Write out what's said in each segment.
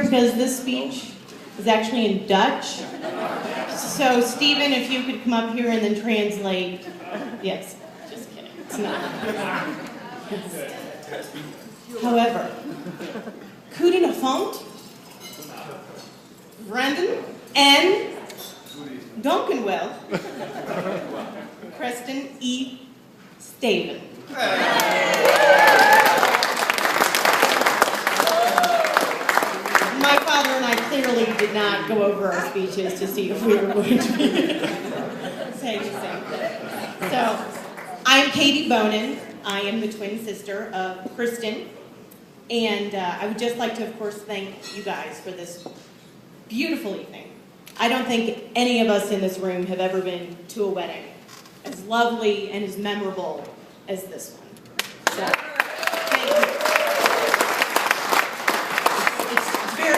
because this speech is actually in Dutch. So, Stephen, if you could come up here and then translate. Yes, just kidding. It's not. However, goedenavond, Brandon, and Donkenwell, Preston E. Staven. My father and I clearly did not go over our speeches to see if we were going to be saying the same thing. So, I'm Katie Bonin. I am the twin sister of Kristen. And I would just like to, of course, thank you guys for this beautiful evening. I don't think any of us in this room have ever been to a wedding as lovely and as memorable as this one. So, thank you.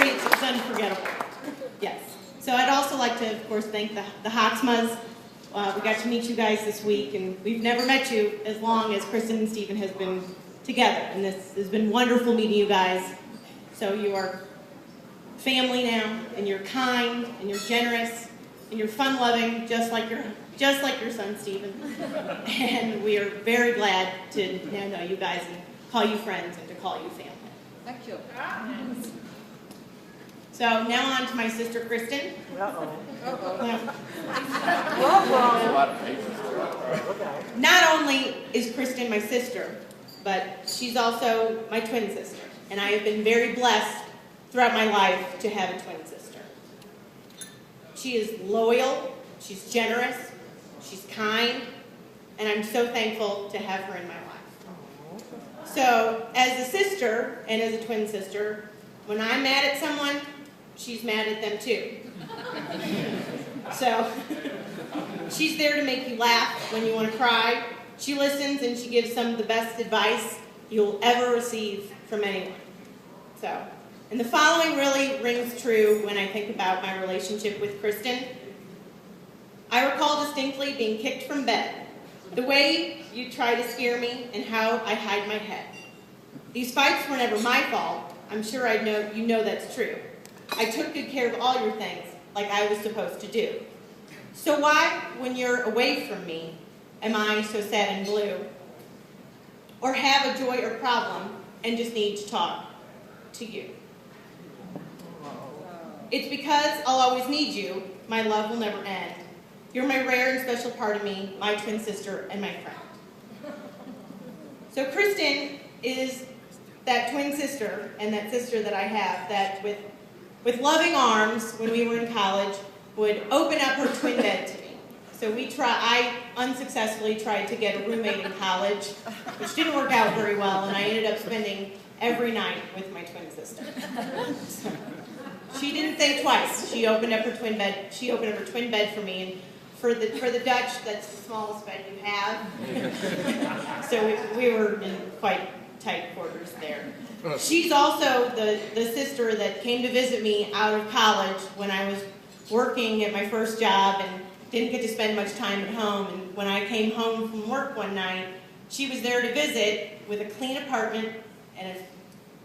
It's unforgettable. Yes. So I'd also like to, of course, thank the Haatsmas. We got to meet you guys this week, and we've never met you as long as Kristen and Stephen has been together. And this has been wonderful meeting you guys. So you are family now, and you're kind, and you're generous, and you're fun-loving, just like your son, Stephen. And we are very glad to now know you guys and call you friends and to call you family. Thank you. So now on to my sister, Kristen. Not only is Kristen my sister, but she's also my twin sister. And I have been very blessed throughout my life to have a twin sister. She is loyal, she's generous, she's kind, and I'm so thankful to have her in my life. So, as a sister and as a twin sister, when I'm mad at someone, she's mad at them too. So, she's there to make you laugh when you want to cry. She listens and she gives some of the best advice you'll ever receive from anyone. So, and the following really rings true when I think about my relationship with Kristen. I recall distinctly being kicked from bed, the way you try to scare me, and how I hide my head. These fights were never my fault. I'm sure you know that's true. I took good care of all your things, like I was supposed to do. So why, when you're away from me, am I so sad and blue? Or have a joy or problem and just need to talk to you? It's because I'll always need you. My love will never end. You're my rare and special part of me, my twin sister and my friend. So Kristen is that twin sister and that sister that I have that with loving arms, when we were in college, would open up her twin bed to me. So I unsuccessfully tried to get a roommate in college, which didn't work out very well, and I ended up spending every night with my twin sister. So, she didn't think twice. She opened up her twin bed. She opened up her twin bed for me, and for the Dutch, that's the smallest bed you have. So we were in quite tight quarters there. She's also the sister that came to visit me out of college when I was working at my first job and didn't get to spend much time at home. And when I came home from work one night, she was there to visit with a clean apartment and a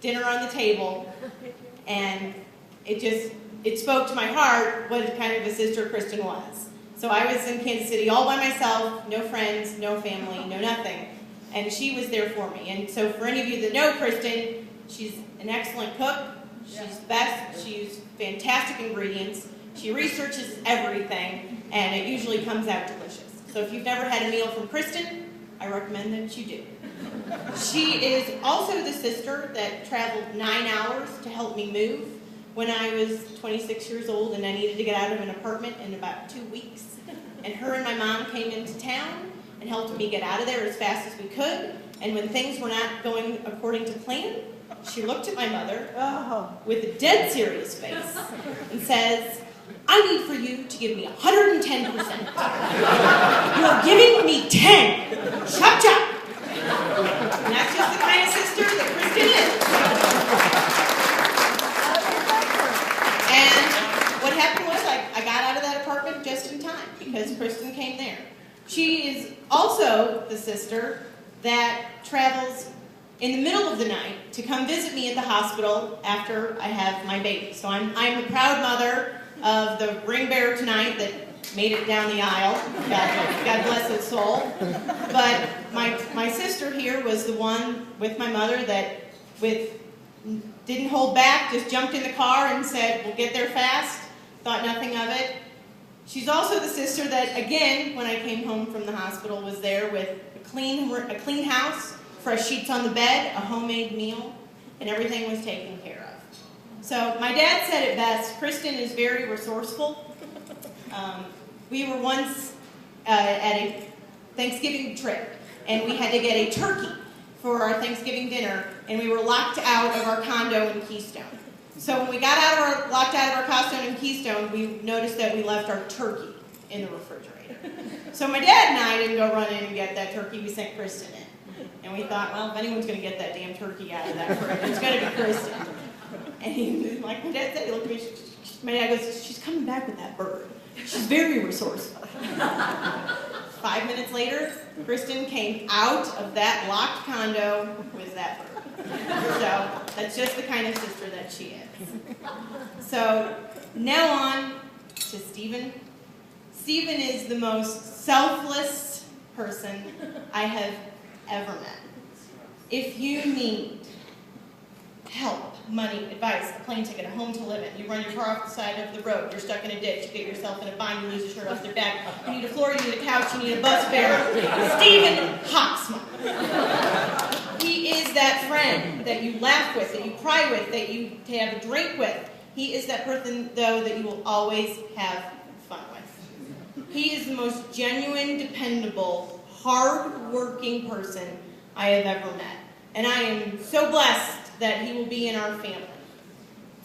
dinner on the table. And it spoke to my heart what kind of a sister Kristen was. So I was in Kansas City all by myself, no friends, no family, no nothing. And she was there for me. And so for any of you that know Kristen, she's an excellent cook. She's the best. She uses fantastic ingredients. She researches everything, and it usually comes out delicious. So if you've never had a meal from Kristen, I recommend that you do. She is also the sister that traveled 9 hours to help me move when I was 26 years old and I needed to get out of an apartment in about 2 weeks. And her and my mom came into town and helped me get out of there as fast as we could. And when things were not going according to plan, she looked at my mother with a dead serious face and says, I need for you to give me 110%. You're giving me 10. Chop, chop. And that's just the kind of sister that Kristen is. And what happened was I got out of that apartment just in time because Kristen came there. She is also the sister that travels in the middle of the night to come visit me at the hospital after I have my baby. So I'm the proud mother of the ring bearer tonight that made it down the aisle. God bless his soul. But my sister here was the one with my mother that didn't hold back, just jumped in the car and said, we'll get there fast, thought nothing of it. She's also the sister that, again, when I came home from the hospital, was there with a clean house, fresh sheets on the bed, a homemade meal, and everything was taken care of. So my dad said it best, Kristen is very resourceful. We were once at a Thanksgiving trip, and we had to get a turkey for our Thanksgiving dinner, and we were locked out of our condo in Keystone. So when we got locked out of our condo in Keystone, we noticed that we left our turkey in the refrigerator. So my dad and I didn't go run in and get that turkey, we sent Kristen in. And we thought, well, if anyone's going to get that damn turkey out of that fridge, it's going to be Kristen. And he, like my dad said, he looked at me, my dad goes, she's coming back with that bird. She's very resourceful. 5 minutes later, Kristen came out of that locked condo with that bird. So that's just the kind of sister that she is. So now on to Stephen. Stephen is the most selfless person I have ever met. If you need help, money, advice, a plane ticket, a home to live in, you run your car off the side of the road, you're stuck in a ditch, you get yourself in a bind, you lose your shirt off your back, you need a floor, you need a couch, you need a bus fare, Stephen Hawksman. He is that friend that you laugh with, that you cry with, that you have a drink with. He is that person, though, that you will always have fun with. He is the most genuine, dependable, hard-working person I have ever met. And I am so blessed that he will be in our family.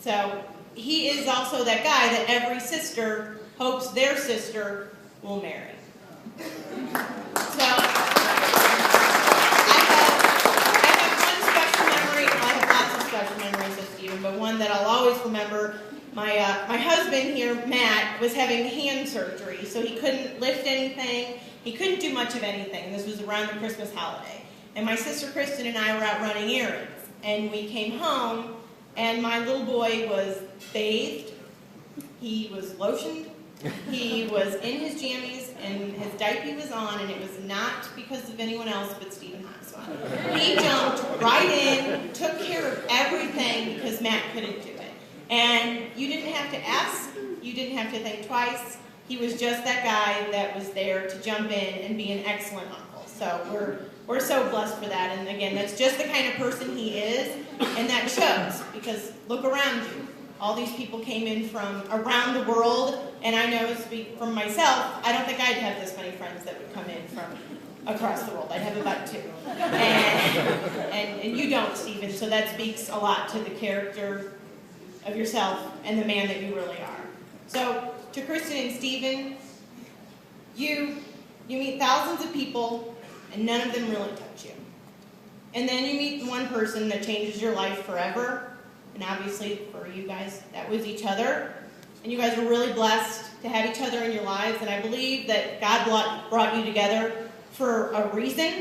So he is also that guy that every sister hopes their sister will marry. So I have one special memory. I have lots of special memories of Stephen, but one that I'll always remember. My husband here, Matt, was having hand surgery, so he couldn't lift anything. He couldn't do much of anything, and this was around the Christmas holiday. And my sister Kristen and I were out running errands. And we came home, and my little boy was bathed, he was lotioned, he was in his jammies, and his diaper was on, and it was not because of anyone else but Stephen Hawksman. He jumped right in, took care of everything because Matt couldn't do it. And you didn't have to ask, you didn't have to think twice. He was just that guy that was there to jump in and be an excellent uncle. So we're so blessed for that, and again, that's just the kind of person he is, and that shows, because look around you. All these people came in from around the world, and I know, speak from myself, I don't think I'd have this many friends that would come in from across the world. I'd have about 2. And you don't, Stephen, so that speaks a lot to the character of yourself and the man that you really are. So, to Kristen and Stephen, you meet thousands of people, and none of them really touch you. And then you meet one person that changes your life forever, and obviously for you guys, that was each other. And you guys are really blessed to have each other in your lives, and I believe that God brought you together for a reason.